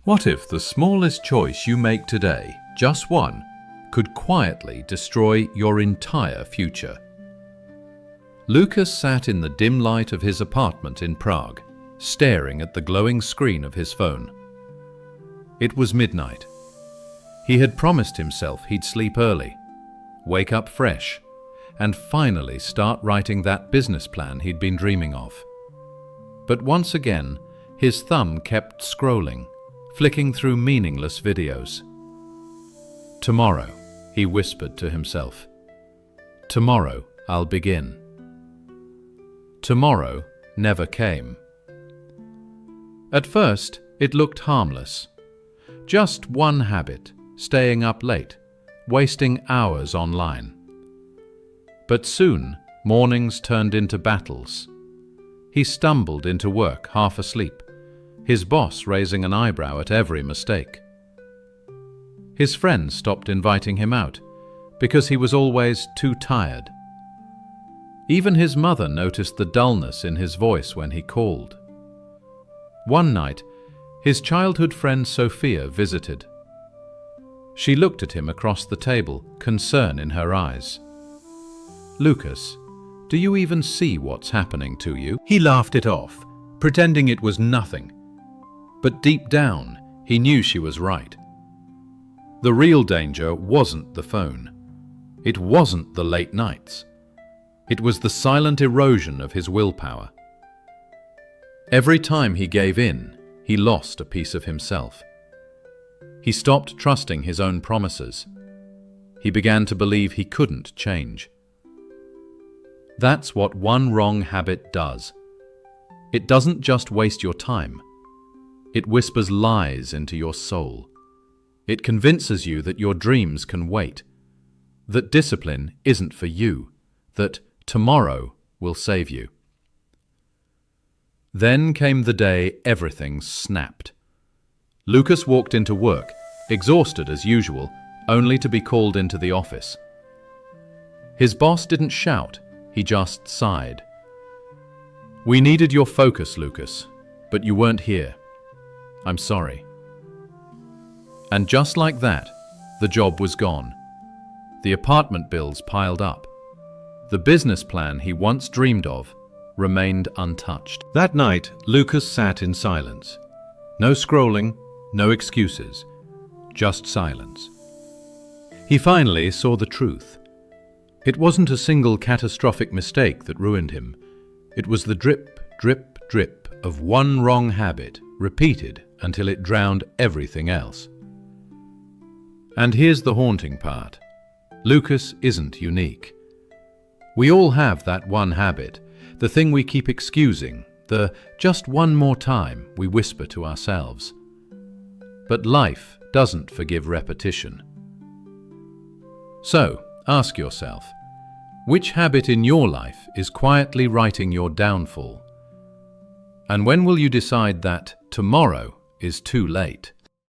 What if the smallest choice you make today, just one, could quietly destroy your entire future? Lucas sat in the dim light of his apartment in Prague, staring at the glowing screen of his phone. It was midnight. He had promised himself he'd sleep early, wake up fresh, and finally start writing that business plan he'd been dreaming of. But once again, his thumb kept scrolling, flicking through meaningless videos. "Tomorrow," he whispered to himself. "Tomorrow I'll begin." Tomorrow never came. At first, it looked harmless. Just one habit, staying up late, wasting hours online. But soon, mornings turned into battles. He stumbled into work half asleep, his boss raising an eyebrow at every mistake. His friends stopped inviting him out because he was always too tired. Even his mother noticed the dullness in his voice when he called. One night, his childhood friend Sophia visited. She looked at him across the table, concern in her eyes. "Lucas, do you even see what's happening to you?" He laughed it off, pretending it was nothing. But deep down, he knew she was right. The real danger wasn't the phone. It wasn't the late nights. It was the silent erosion of his willpower. Every time he gave in, he lost a piece of himself. He stopped trusting his own promises. He began to believe he couldn't change. That's what one wrong habit does. It doesn't just waste your time. It whispers lies into your soul. It convinces you that your dreams can wait, that discipline isn't for you, that tomorrow will save you. Then came the day everything snapped. Lucas walked into work, exhausted as usual, only to be called into the office. His boss didn't shout, he just sighed. "We needed your focus, Lucas, but you weren't here. I'm sorry." And just like that, the job was gone. The apartment bills piled up. The business plan he once dreamed of remained untouched. That night, Lucas sat in silence. No scrolling, no excuses, just silence. He finally saw the truth. It wasn't a single catastrophic mistake that ruined him. It was the drip, drip, drip of one wrong habit, repeated until it drowned everything else. And here's the haunting part. Lucas isn't unique. We all have that one habit, the thing we keep excusing, the "just one more time" we whisper to ourselves. But life doesn't forgive repetition. So, ask yourself, which habit in your life is quietly writing your downfall? And when will you decide that tomorrow is too late?